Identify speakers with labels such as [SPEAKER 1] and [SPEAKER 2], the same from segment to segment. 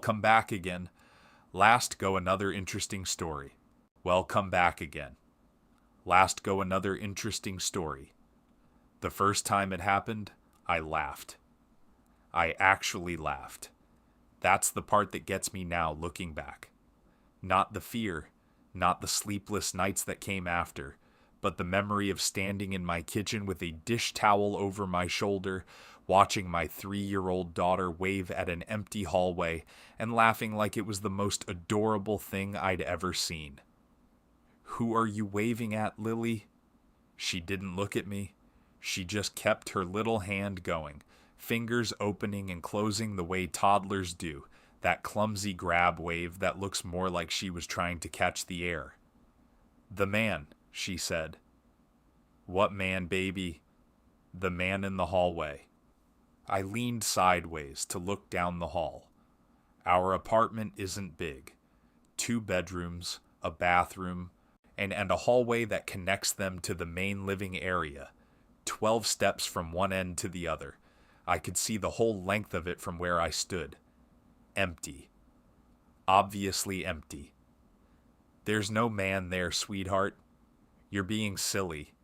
[SPEAKER 1] Come back again. Last go another interesting story. Come back again. Last go another interesting story. The first time it happened, I laughed. I actually laughed. That's the part that gets me now looking back. Not the fear, not the sleepless nights that came after, but the memory of standing in my kitchen with a dish towel over my shoulder, watching my 3-year-old daughter wave at an empty hallway and laughing like it was the most adorable thing I'd ever seen. "Who are you waving at, Lily?" She didn't look at me. She just kept her little hand going, fingers opening and closing the way toddlers do, that clumsy grab wave that looks more like she was trying to catch the air. "The man," she said. "What man, baby?" "The man in the hallway." I leaned sideways to look down the hall. Our apartment isn't big. 2 bedrooms, a bathroom, and a hallway that connects them to the main living area. 12 steps from one end to the other. I could see the whole length of it from where I stood. Empty. Obviously empty. "There's no man there, sweetheart. You're being silly."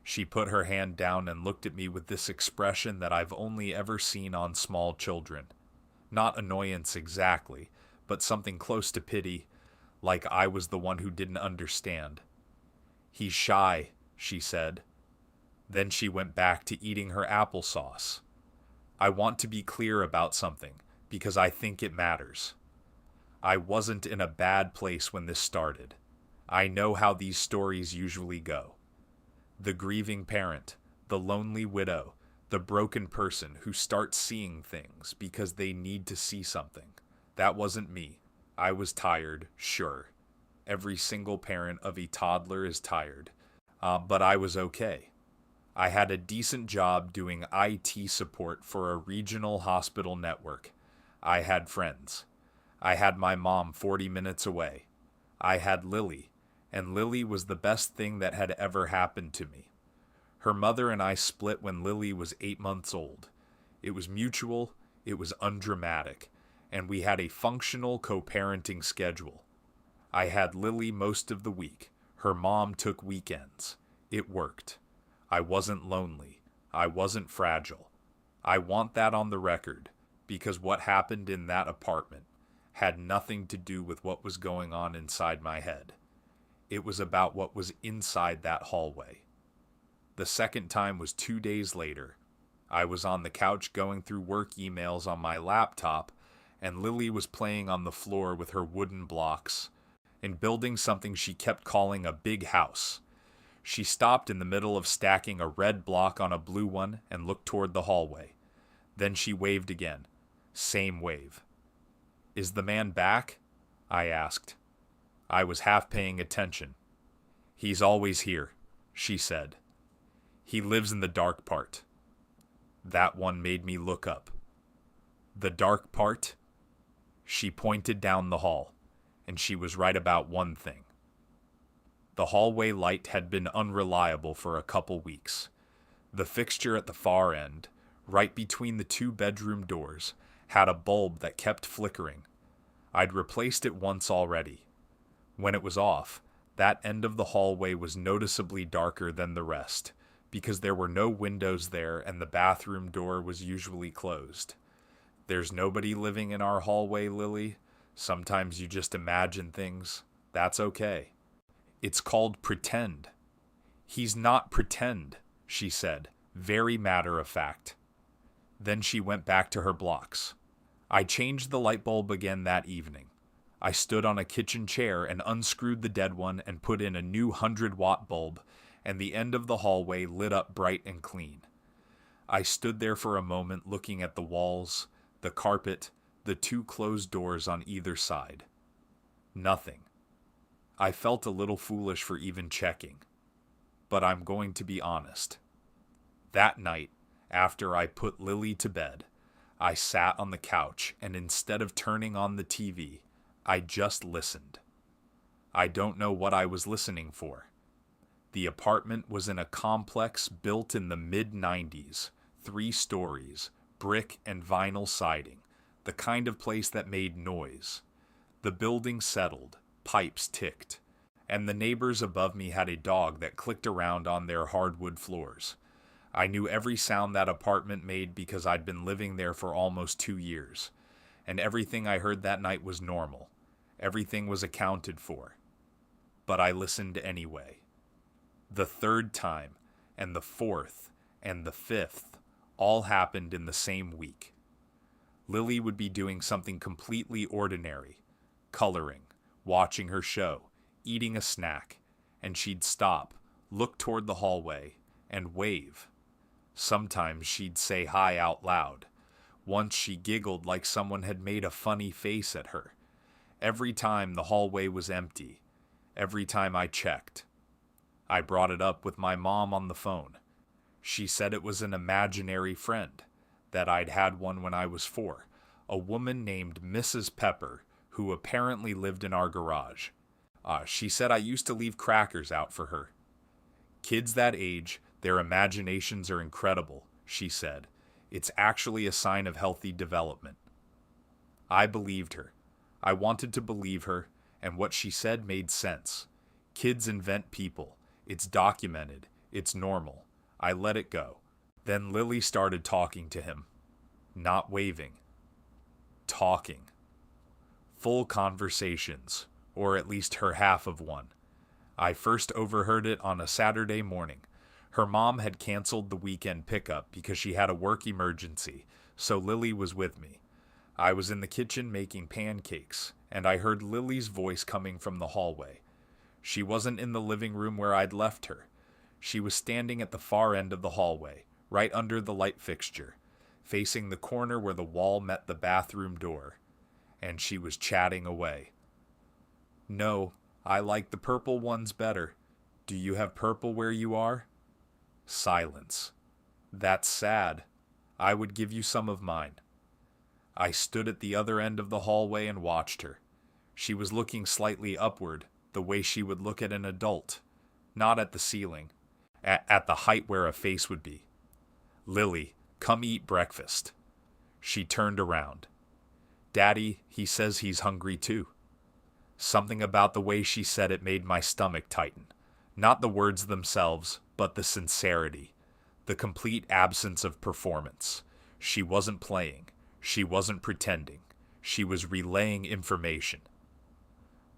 [SPEAKER 1] She put her hand down and looked at me with this expression that I've only ever seen on small children. Not annoyance exactly, but something close to pity, like I was the one who didn't understand. "He's shy," she said. Then she went back to eating her applesauce. "I want to be clear about something, because I think it matters. I wasn't in a bad place when this started. I know how these stories usually go. The grieving parent, the lonely widow, the broken person who starts seeing things because they need to see something. That wasn't me. I was tired, sure. Every single parent of a toddler is tired. But I was okay. I had a decent job doing IT support for a regional hospital network. I had friends. I had my mom 40 minutes away. I had Lily, and Lily was the best thing that had ever happened to me. Her mother and I split when Lily was 8 months old. It was mutual, it was undramatic, and we had a functional co-parenting schedule. I had Lily most of the week. Her mom took weekends. It worked. I wasn't lonely. I wasn't fragile. I want that on the record, because what happened in that apartment had nothing to do with what was going on inside my head. It was about what was inside that hallway. The second time was 2 days later. I was on the couch going through work emails on my laptop, and Lily was playing on the floor with her wooden blocks and building something she kept calling a big house. She stopped in the middle of stacking a red block on a blue one and looked toward the hallway. Then she waved again. Same wave. "Is the man back?" I asked. I was half paying attention. "He's always here," she said. "He lives in the dark part." That one made me look up. The dark part? She pointed down the hall, and she was right about one thing. The hallway light had been unreliable for a couple weeks. The fixture at the far end, right between the 2 bedroom doors, had a bulb that kept flickering. I'd replaced it once already. When it was off, that end of the hallway was noticeably darker than the rest, because there were no windows there and the bathroom door was usually closed. There's nobody living in our hallway, Lily. Sometimes you just imagine things. That's okay. It's called pretend. He's not pretend, she said, very matter of fact. Then she went back to her blocks. I changed the light bulb again that evening. I stood on a kitchen chair and unscrewed the dead one and put in a new 100-watt bulb, and the end of the hallway lit up bright and clean. I stood there for a moment looking at the walls, the carpet, the 2 closed doors on either side. Nothing. I felt a little foolish for even checking. But I'm going to be honest. That night, after I put Lily to bed, I sat on the couch and instead of turning on the TV, I just listened. I don't know what I was listening for. The apartment was in a complex built in the mid-90s, 3 stories, brick and vinyl siding, the kind of place that made noise. The building settled, pipes ticked, and the neighbors above me had a dog that clicked around on their hardwood floors. I knew every sound that apartment made because I'd been living there for almost 2 years, and everything I heard that night was normal. Everything was accounted for. But I listened anyway. The third time, and the fourth, and the fifth all happened in the same week. Lily would be doing something completely ordinary, coloring, watching her show, eating a snack, and she'd stop, look toward the hallway, and wave. Sometimes she'd say hi out loud. Once she giggled like someone had made a funny face at her. Every time the hallway was empty. Every time I checked. I brought it up with my mom on the phone. She said it was an imaginary friend, that I'd had one when I was 4, a woman named Mrs. Pepper, who apparently lived in our garage. She said I used to leave crackers out for her. Kids that age, their imaginations are incredible, she said. It's actually a sign of healthy development. I believed her. I wanted to believe her, and what she said made sense. Kids invent people. It's documented. It's normal. I let it go. Then Lily started talking to him. Not waving. Talking. Full conversations, or at least her half of one. I first overheard it on a Saturday morning. Her mom had canceled the weekend pickup because she had a work emergency, so Lily was with me. I was in the kitchen making pancakes, and I heard Lily's voice coming from the hallway. She wasn't in the living room where I'd left her. She was standing at the far end of the hallway, right under the light fixture, facing the corner where the wall met the bathroom door, and she was chatting away. No, I like the purple ones better. Do you have purple where you are? Silence. That's sad. I would give you some of mine. I stood at the other end of the hallway and watched her. She was looking slightly upward, the way she would look at an adult, not at the ceiling, at the height where a face would be. Lily, come eat breakfast. She turned around. Daddy, he says he's hungry too. Something about the way she said it made my stomach tighten. Not the words themselves, but the sincerity. The complete absence of performance. She wasn't playing. She wasn't pretending. She was relaying information.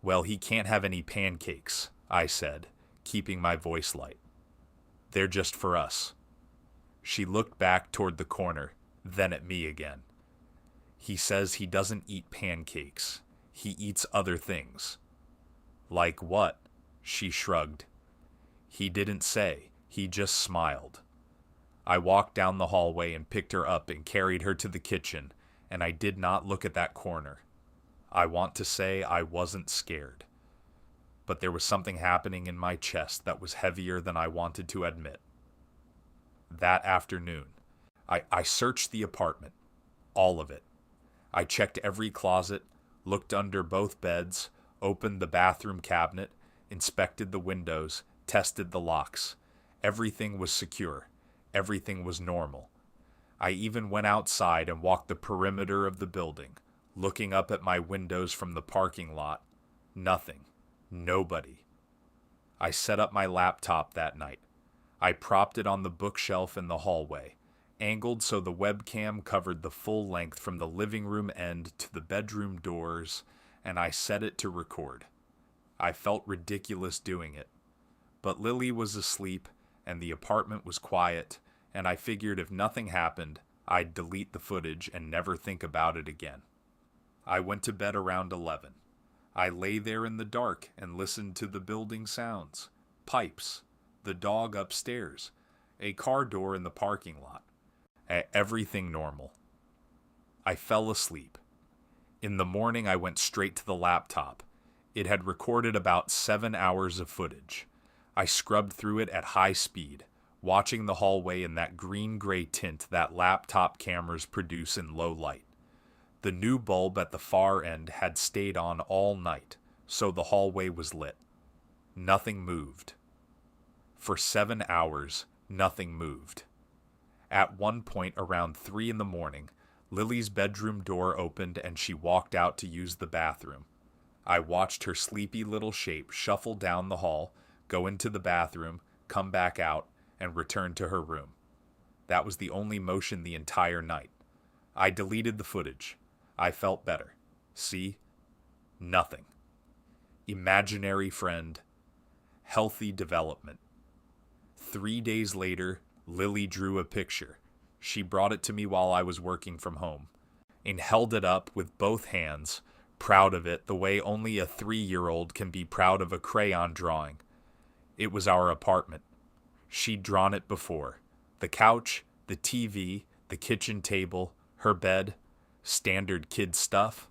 [SPEAKER 1] Well, he can't have any pancakes, I said, keeping my voice light. They're just for us. She looked back toward the corner, then at me again. He says he doesn't eat pancakes. He eats other things. Like what? She shrugged. He didn't say. He just smiled. I walked down the hallway and picked her up and carried her to the kitchen, and I did not look at that corner. I want to say I wasn't scared. But there was something happening in my chest that was heavier than I wanted to admit. That afternoon, I searched the apartment. All of it. I checked every closet, looked under both beds, opened the bathroom cabinet, inspected the windows, tested the locks. Everything was secure. Everything was normal. I even went outside and walked the perimeter of the building, looking up at my windows from the parking lot. Nothing. Nobody. I set up my laptop that night. I propped it on the bookshelf in the hallway, angled so the webcam covered the full length from the living room end to the bedroom doors, and I set it to record. I felt ridiculous doing it. But Lily was asleep, and the apartment was quiet, and I figured if nothing happened, I'd delete the footage and never think about it again. I went to bed around 11. I lay there in the dark and listened to the building sounds, pipes, the dog upstairs, a car door in the parking lot. Everything normal. I fell asleep. In the morning, I went straight to the laptop. It had recorded about 7 hours of footage. I scrubbed through it at high speed, watching the hallway in that green-gray tint that laptop cameras produce in low light. The new bulb at the far end had stayed on all night, so the hallway was lit. Nothing moved. For 7 hours, nothing moved. At one point around 3 in the morning, Lily's bedroom door opened and she walked out to use the bathroom. I watched her sleepy little shape shuffle down the hall, go into the bathroom, come back out, and return to her room. That was the only motion the entire night. I deleted the footage. I felt better. See? Nothing. Imaginary friend. Healthy development. 3 days later, Lily drew a picture. She brought it to me while I was working from home and held it up with both hands, proud of it the way only a 3-year-old can be proud of a crayon drawing. It was our apartment. She'd drawn it before. The couch, the TV, the kitchen table, her bed, standard kid stuff.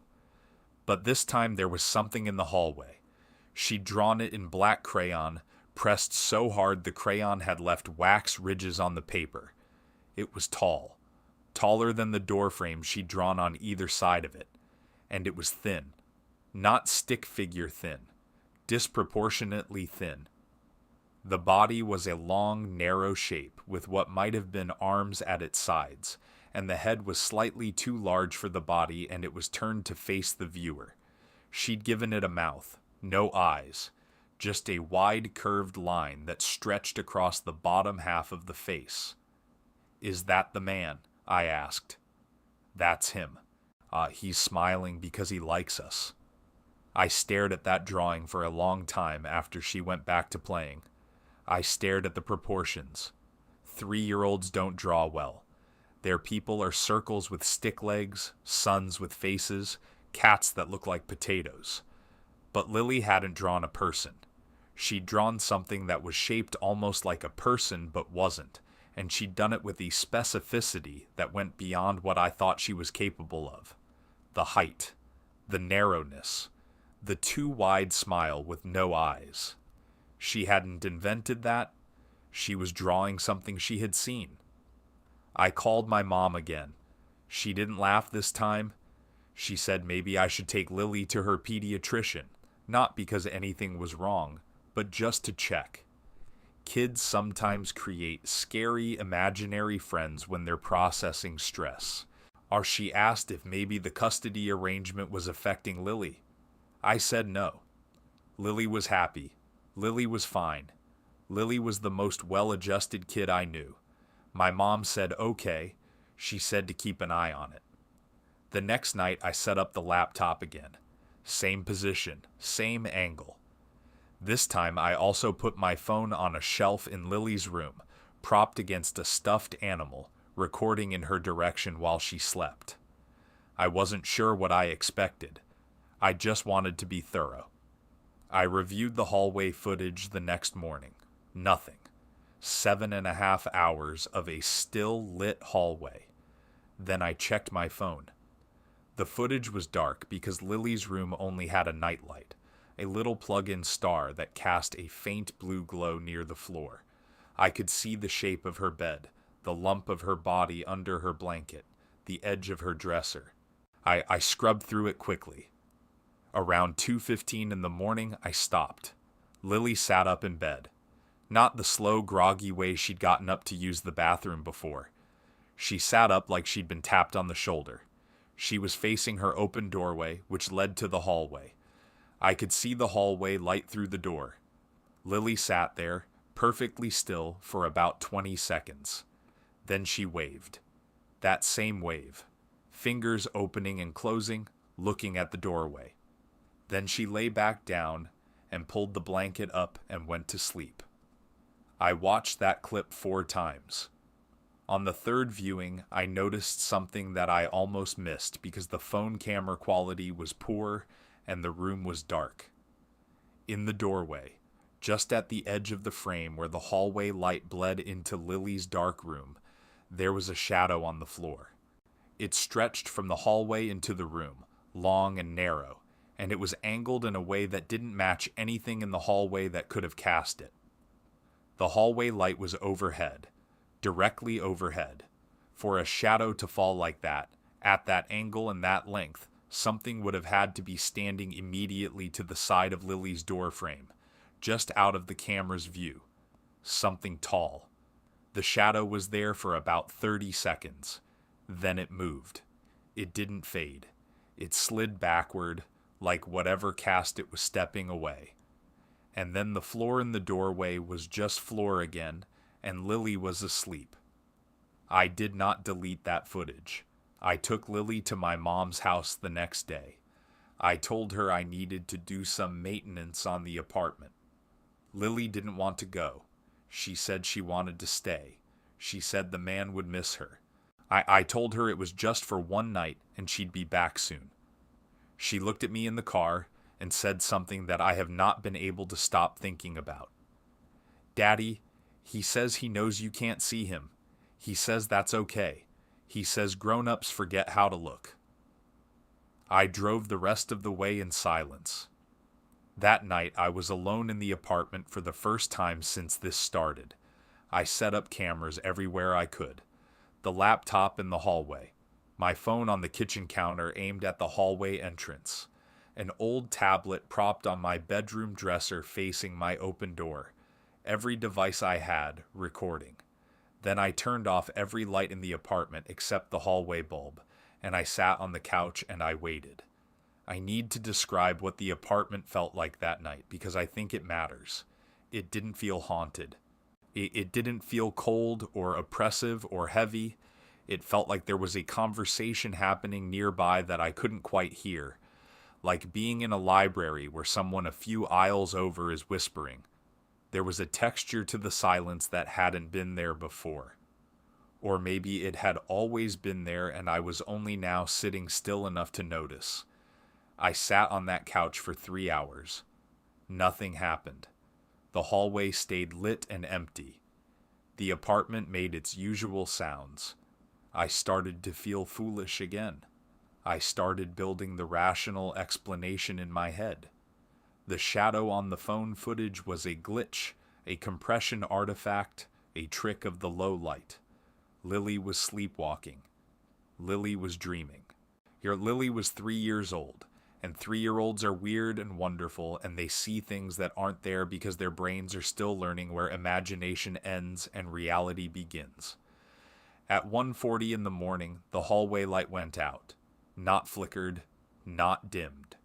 [SPEAKER 1] But this time there was something in the hallway. She'd drawn it in black crayon, pressed so hard the crayon had left wax ridges on the paper. It was tall, taller than the door frame she'd drawn on either side of it, and it was thin. Not stick figure thin, disproportionately thin. The body was a long, narrow shape with what might have been arms at its sides, and the head was slightly too large for the body and it was turned to face the viewer. She'd given it a mouth, no eyes, just a wide curved line that stretched across the bottom half of the face. "Is that the man?" I asked. "That's him. He's smiling because he likes us." I stared at that drawing for a long time after she went back to playing. I stared at the proportions. 3-year-olds don't draw well. Their people are circles with stick legs, suns with faces, cats that look like potatoes. But Lily hadn't drawn a person. She'd drawn something that was shaped almost like a person but wasn't, and she'd done it with a specificity that went beyond what I thought she was capable of. The height, the narrowness, the too wide smile with no eyes. She hadn't invented that. She was drawing something she had seen. I called my mom again. She didn't laugh this time. She said maybe I should take Lily to her pediatrician, not because anything was wrong, but just to check. Kids sometimes create scary imaginary friends when they're processing stress. Or she asked if maybe the custody arrangement was affecting Lily. I said no. Lily was happy. Lily was fine. Lily was the most well-adjusted kid I knew. My mom said okay. She said to keep an eye on it. The next night I set up the laptop again. Same position, same angle. This time I also put my phone on a shelf in Lily's room, propped against a stuffed animal, recording in her direction while she slept. I wasn't sure what I expected. I just wanted to be thorough. I reviewed the hallway footage the next morning. Nothing. 7.5 hours of a still lit hallway. Then I checked my phone. The footage was dark because Lily's room only had a nightlight, a little plug-in star that cast a faint blue glow near the floor. I could see the shape of her bed, the lump of her body under her blanket, the edge of her dresser. I scrubbed through it quickly. Around 2:15 in the morning, I stopped. Lily sat up in bed. Not the slow, groggy way she'd gotten up to use the bathroom before. She sat up like she'd been tapped on the shoulder. She was facing her open doorway, which led to the hallway. I could see the hallway light through the door. Lily sat there, perfectly still, for about 20 seconds. Then she waved. That same wave. Fingers opening and closing, looking at the doorway. Then she lay back down and pulled the blanket up and went to sleep. I watched that clip 4 times. On the third viewing, I noticed something that I almost missed because the phone camera quality was poor and the room was dark. In the doorway, just at the edge of the frame where the hallway light bled into Lily's dark room, there was a shadow on the floor. It stretched from the hallway into the room, long and narrow, and it was angled in a way that didn't match anything in the hallway that could have cast it. The hallway light was overhead, directly overhead. For a shadow to fall like that, at that angle and that length, something would have had to be standing immediately to the side of Lily's door frame, just out of the camera's view. Something tall. The shadow was there for about 30 seconds. Then it moved. It didn't fade. It slid backward, like whatever cast it was stepping away. And then the floor in the doorway was just floor again, and Lily was asleep. I did not delete that footage. I took Lily to my mom's house the next day. I told her I needed to do some maintenance on the apartment. Lily didn't want to go. She said she wanted to stay. She said the man would miss her. I told her it was just for one night and she'd be back soon. She looked at me in the car and said something that I have not been able to stop thinking about. Daddy, he says he knows you can't see him. He says that's okay. He says grown-ups forget how to look. I drove the rest of the way in silence. That night I was alone in the apartment for the first time since this started. I set up cameras everywhere I could. The laptop in the hallway. My phone on the kitchen counter aimed at the hallway entrance. An old tablet propped on my bedroom dresser facing my open door. Every device I had, recording. Then I turned off every light in the apartment except the hallway bulb, and I sat on the couch and I waited. I need to describe what the apartment felt like that night because I think it matters. It didn't feel haunted. It didn't feel cold or oppressive or heavy. It felt like there was a conversation happening nearby that I couldn't quite hear, like being in a library where someone a few aisles over is whispering. There was a texture to the silence that hadn't been there before. Or maybe it had always been there and I was only now sitting still enough to notice. I sat on that couch for 3 hours. Nothing happened. The hallway stayed lit and empty. The apartment made its usual sounds. I started to feel foolish again. I started building the rational explanation in my head. The shadow on the phone footage was a glitch, a compression artifact, a trick of the low light. Lily was sleepwalking. Lily was dreaming. Lily was 3 years old. And 3-year-olds are weird and wonderful, and they see things that aren't there because their brains are still learning where imagination ends and reality begins. At 1:40 in the morning, the hallway light went out. Not flickered, not dimmed.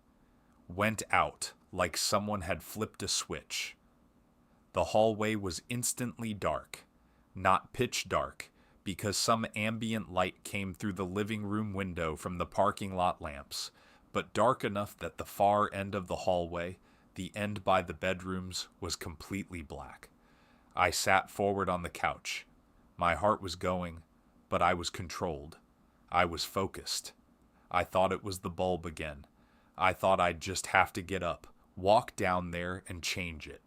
[SPEAKER 1] Went out like someone had flipped a switch. The hallway was instantly dark. Not pitch dark, because some ambient light came through the living room window from the parking lot lamps, but dark enough that the far end of the hallway, the end by the bedrooms, was completely black. I sat forward on the couch. My heart was going, but I was controlled. I was focused. I thought it was the bulb again. I thought I'd just have to get up, walk down there, and change it.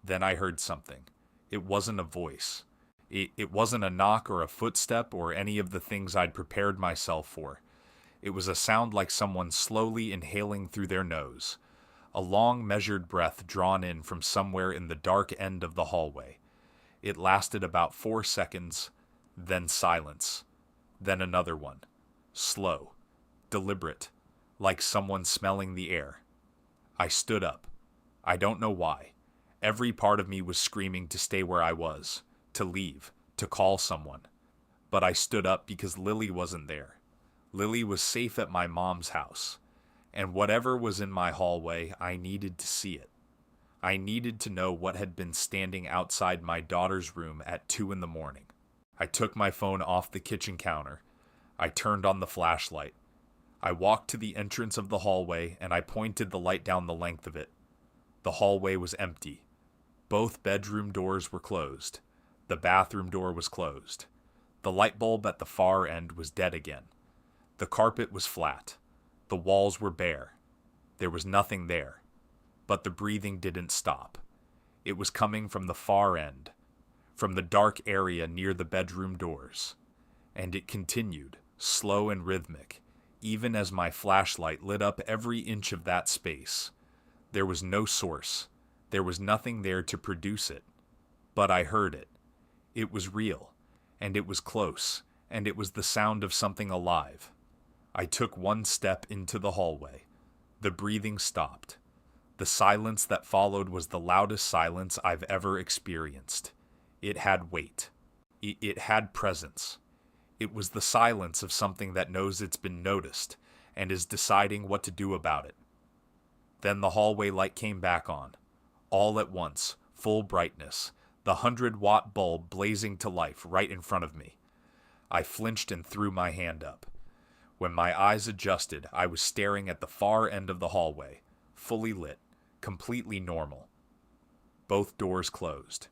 [SPEAKER 1] Then I heard something. It wasn't a voice. It wasn't a knock or a footstep or any of the things I'd prepared myself for. It was a sound like someone slowly inhaling through their nose. A long, measured breath drawn in from somewhere in the dark end of the hallway. It lasted about 4 seconds, then silence. Then another one. Slow. Deliberate. Like someone smelling the air. I stood up. I don't know why. Every part of me was screaming to stay where I was, to leave, to call someone. But I stood up because Lily wasn't there. Lily was safe at my mom's house, and whatever was in my hallway, I needed to see it. I needed to know what had been standing outside my daughter's room at 2 in the morning. I took my phone off the kitchen counter. I turned on the flashlight. I walked to the entrance of the hallway, and I pointed the light down the length of it. The hallway was empty. Both bedroom doors were closed. The bathroom door was closed. The light bulb at the far end was dead again. The carpet was flat. The walls were bare. There was nothing there. But the breathing didn't stop. It was coming from the far end, from the dark area near the bedroom doors. And it continued, slow and rhythmic, even as my flashlight lit up every inch of that space. There was no source. There was nothing there to produce it. But I heard it. It was real, and it was close, and it was the sound of something alive. I took one step into the hallway. The breathing stopped. The silence that followed was the loudest silence I've ever experienced. It had weight. It had presence. It was the silence of something that knows it's been noticed and is deciding what to do about it. Then the hallway light came back on. All at once, full brightness, the 100-watt bulb blazing to life right in front of me. I flinched and threw my hand up. When my eyes adjusted, I was staring at the far end of the hallway, fully lit, completely normal. Both doors closed.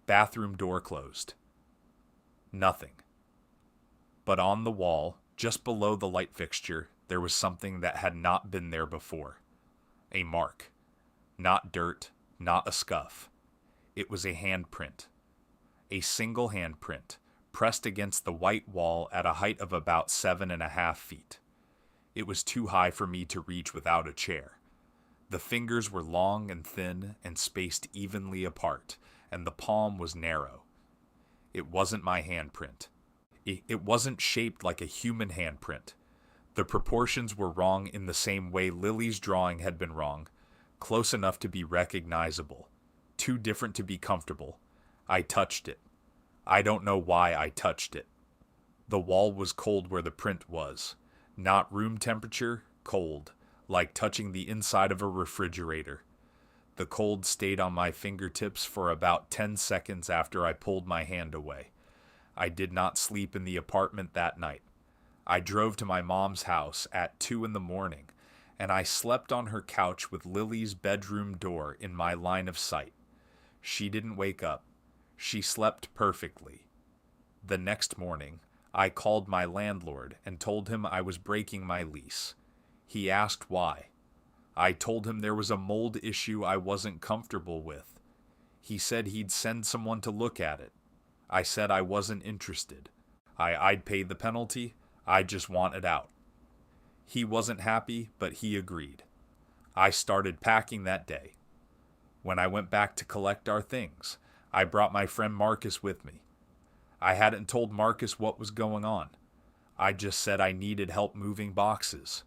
[SPEAKER 1] Bathroom door closed. Nothing. But on the wall, just below the light fixture, there was something that had not been there before. A mark. Not dirt, not a scuff. It was a handprint. A single handprint, pressed against the white wall at a height of about 7.5 feet. It was too high for me to reach without a chair. The fingers were long and thin and spaced evenly apart, and the palm was narrow. It wasn't my handprint. It wasn't shaped like a human handprint. The proportions were wrong in the same way Lily's drawing had been wrong, close enough to be recognizable, too different to be comfortable. I touched it. I don't know why I touched it. The wall was cold where the print was. Not room temperature, cold, like touching the inside of a refrigerator. The cold stayed on my fingertips for about 10 seconds after I pulled my hand away. I did not sleep in the apartment that night. I drove to my mom's house at 2 a.m, and I slept on her couch with Lily's bedroom door in my line of sight. She didn't wake up. She slept perfectly. The next morning, I called my landlord and told him I was breaking my lease. He asked why. I told him there was a mold issue I wasn't comfortable with. He said he'd send someone to look at it. I said I wasn't interested. I'd pay the penalty. I just wanted out. He wasn't happy, but he agreed. I started packing that day. When I went back to collect our things, I brought my friend Marcus with me. I hadn't told Marcus what was going on. I just said I needed help moving boxes.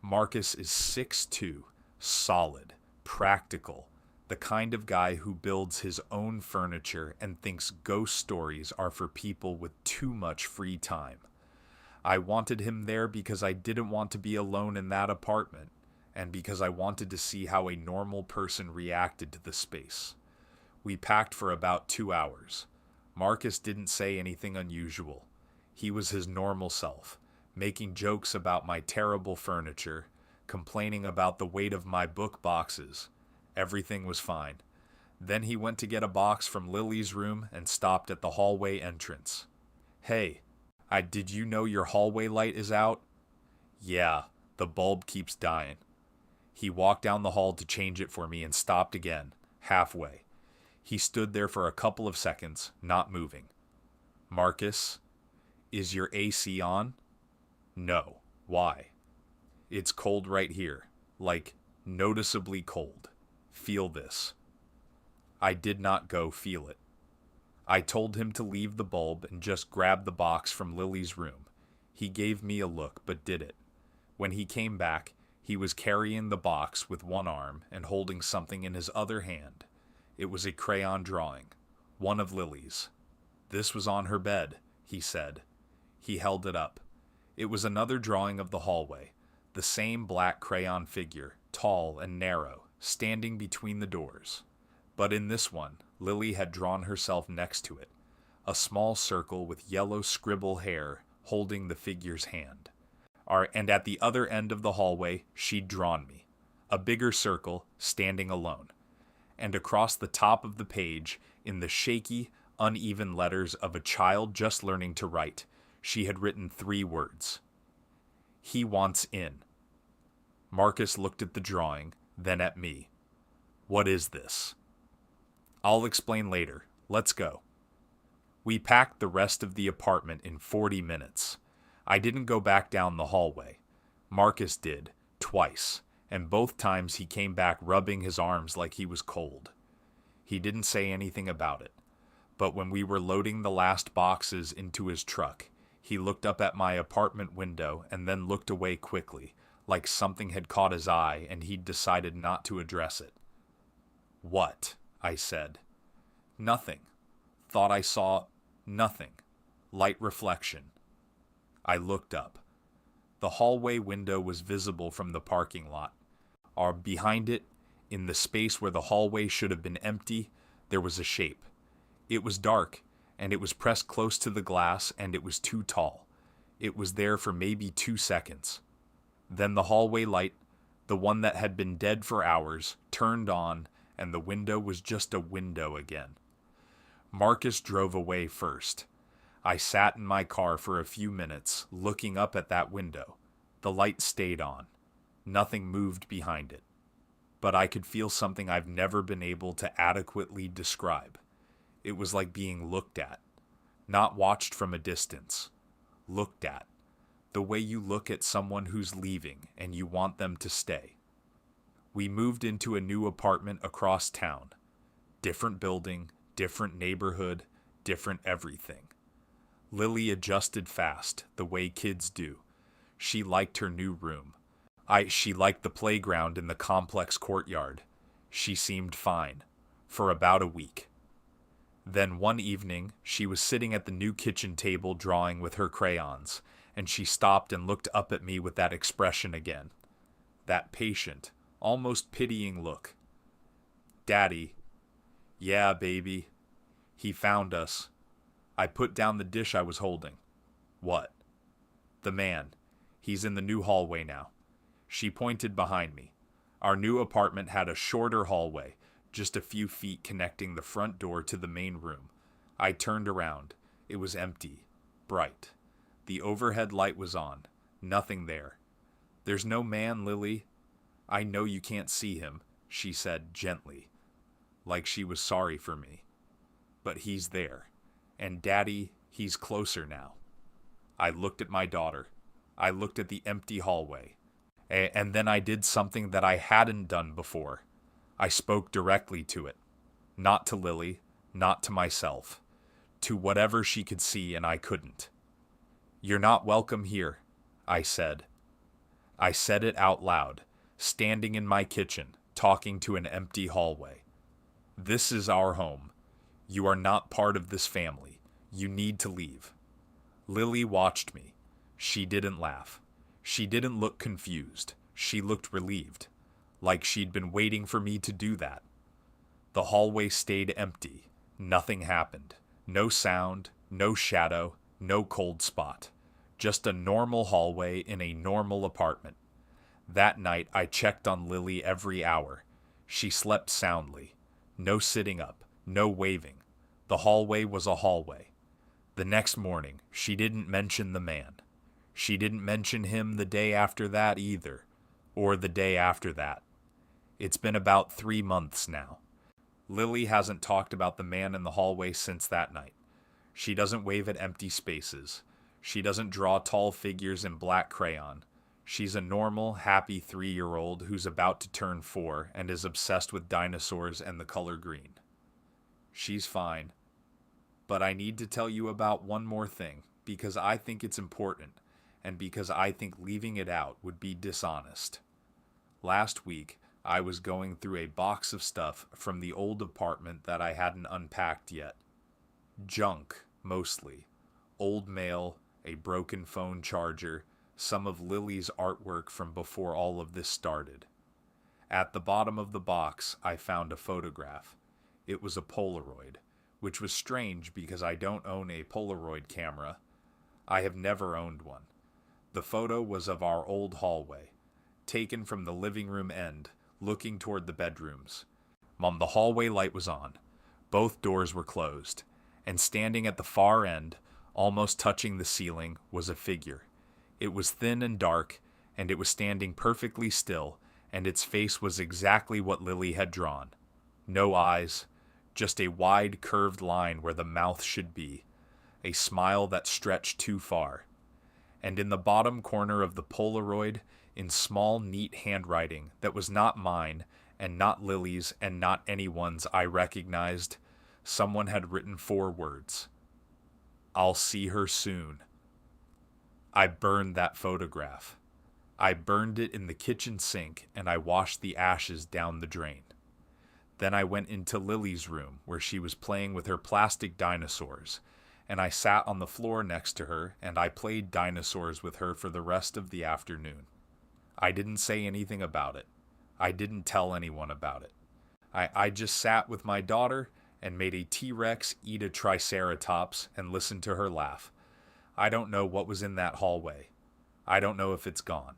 [SPEAKER 1] Marcus is 6'2", solid, practical, the kind of guy who builds his own furniture and thinks ghost stories are for people with too much free time. I wanted him there because I didn't want to be alone in that apartment, and because I wanted to see how a normal person reacted to the space. We packed for about 2 hours. Marcus didn't say anything unusual. He was his normal self, making jokes about my terrible furniture, complaining about the weight of my book boxes. Everything was fine. Then he went to get a box from Lily's room and stopped at the hallway entrance. "Hey, did you know your hallway light is out?" "Yeah, the bulb keeps dying." He walked down the hall to change it for me and stopped again, halfway. He stood there for a couple of seconds, not moving. "Marcus, is your AC on?" "No. Why?" "It's cold right here. Like, noticeably cold. Feel this." I did not go feel it. I told him to leave the bulb and just grab the box from Lily's room. He gave me a look, but did it. When he came back, he was carrying the box with one arm and holding something in his other hand. It was a crayon drawing, one of Lily's. "This was on her bed," he said. He held it up. It was another drawing of the hallway, the same black crayon figure, tall and narrow, standing between the doors. But in this one, Lily had drawn herself next to it, a small circle with yellow scribble hair holding the figure's hand. And at the other end of the hallway, she'd drawn me, a bigger circle, standing alone. And across the top of the page, in the shaky, uneven letters of a child just learning to write, she had written 3 words. "He wants in." Marcus looked at the drawing, then at me. "What is this?" "I'll explain later. Let's go." We packed the rest of the apartment in 40 minutes. I didn't go back down the hallway. Marcus did, twice, and both times he came back rubbing his arms like he was cold. He didn't say anything about it, but when we were loading the last boxes into his truck, he looked up at my apartment window and then looked away quickly, like something had caught his eye and he'd decided not to address it. "What?" I said. "Nothing. Thought I saw nothing. Light reflection." I looked up. The hallway window was visible from the parking lot. Behind it, in the space where the hallway should have been empty, there was a shape. It was dark, and it was pressed close to the glass, and it was too tall. It was there for maybe 2 seconds. Then the hallway light, the one that had been dead for hours, turned on, and the window was just a window again. Marcus drove away first. I sat in my car for a few minutes, looking up at that window. The light stayed on. Nothing moved behind it. But I could feel something I've never been able to adequately describe. It was like being looked at. Not watched from a distance. Looked at. The way you look at someone who's leaving and you want them to stay. We moved into a new apartment across town. Different building, different neighborhood, different everything. Lily adjusted fast, the way kids do. She liked her new room. She liked the playground in the complex courtyard. She seemed fine. For about a week. Then one evening, she was sitting at the new kitchen table drawing with her crayons, and she stopped and looked up at me with that expression again. That patient, almost pitying look. "Daddy." "Yeah, baby." "He found us." I put down the dish I was holding. "What?" "The man. He's in the new hallway now." She pointed behind me. Our new apartment had a shorter hallway, just a few feet connecting the front door to the main room. I turned around. It was empty, bright. The overhead light was on. Nothing there. "There's no man, Lily." "I know you can't see him," she said gently, like she was sorry for me. "But he's there. And Daddy, he's closer now." I looked at my daughter. I looked at the empty hallway. And then I did something that I hadn't done before. I spoke directly to it. Not to Lily, not to myself. To whatever she could see and I couldn't. "You're not welcome here," I said. I said it out loud, standing in my kitchen, talking to an empty hallway. "This is our home. You are not part of this family. You need to leave." Lily watched me. She didn't laugh. She didn't look confused. She looked relieved, like she'd been waiting for me to do that. The hallway stayed empty. Nothing happened. No sound, no shadow, no cold spot. Just a normal hallway in a normal apartment. That night, I checked on Lily every hour. She slept soundly. No sitting up, no waving. The hallway was a hallway. The next morning, she didn't mention the man. She didn't mention him the day after that either, or the day after that. It's been about 3 months now. Lily hasn't talked about the man in the hallway since that night. She doesn't wave at empty spaces. She doesn't draw tall figures in black crayon. She's a normal, happy 3-year-old who's about to turn 4 and is obsessed with dinosaurs and the color green. She's fine. But I need to tell you about one more thing, because I think it's important, and because I think leaving it out would be dishonest. Last week, I was going through a box of stuff from the old apartment that I hadn't unpacked yet. Junk, mostly. Old mail, a broken phone charger, some of Lily's artwork from before all of this started. At the bottom of the box, I found a photograph. It was a Polaroid, which was strange because I don't own a Polaroid camera. I have never owned one. The photo was of our old hallway, taken from the living room end, looking toward the bedrooms. The hallway light was on. Both doors were closed, and standing at the far end, almost touching the ceiling, was a figure. It was thin and dark, and it was standing perfectly still, and its face was exactly what Lily had drawn. No eyes, just a wide curved line where the mouth should be, a smile that stretched too far. And in the bottom corner of the Polaroid, in small, neat handwriting that was not mine, and not Lily's, and not anyone's I recognized, someone had written 4 words. "I'll see her soon." I burned that photograph. I burned it in the kitchen sink, and I washed the ashes down the drain. Then I went into Lily's room, where she was playing with her plastic dinosaurs, and I sat on the floor next to her and I played dinosaurs with her for the rest of the afternoon. I didn't say anything about it. I didn't tell anyone about it. I just sat with my daughter and made a T-Rex eat a Triceratops and listened to her laugh. I don't know what was in that hallway. I don't know if it's gone.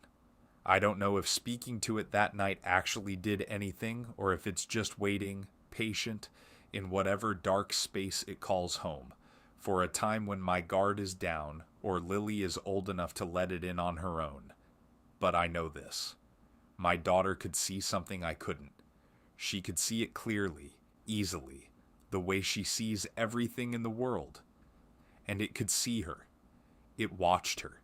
[SPEAKER 1] I don't know if speaking to it that night actually did anything, or if it's just waiting, patient, in whatever dark space it calls home, for a time when my guard is down, or Lily is old enough to let it in on her own. But I know this. My daughter could see something I couldn't. She could see it clearly, easily, the way she sees everything in the world. And it could see her. It watched her.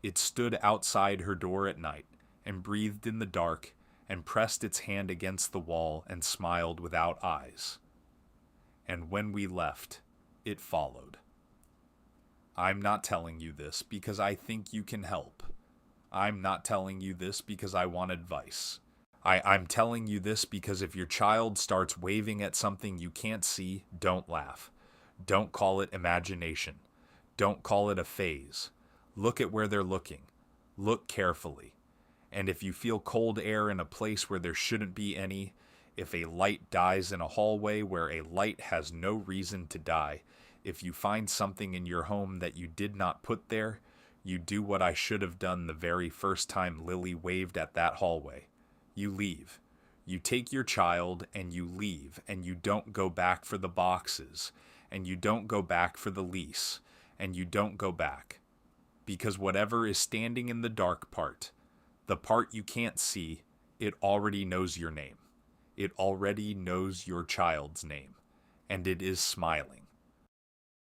[SPEAKER 1] It stood outside her door at night and breathed in the dark and pressed its hand against the wall and smiled without eyes. And when we left, it followed. I'm not telling you this because I think you can help. I'm not telling you this because I want advice. I'm telling you this because if your child starts waving at something you can't see, don't laugh. Don't call it imagination. Don't call it a phase. Look at where they're looking. Look carefully. And if you feel cold air in a place where there shouldn't be any, if a light dies in a hallway where a light has no reason to die, if you find something in your home that you did not put there, you do what I should have done the very first time Lily waved at that hallway. You leave. You take your child and you leave, and you don't go back for the boxes, and you don't go back for the lease, and you don't go back. Because whatever is standing in the dark part, the part you can't see, it already knows your name. It already knows your child's name, and it is smiling.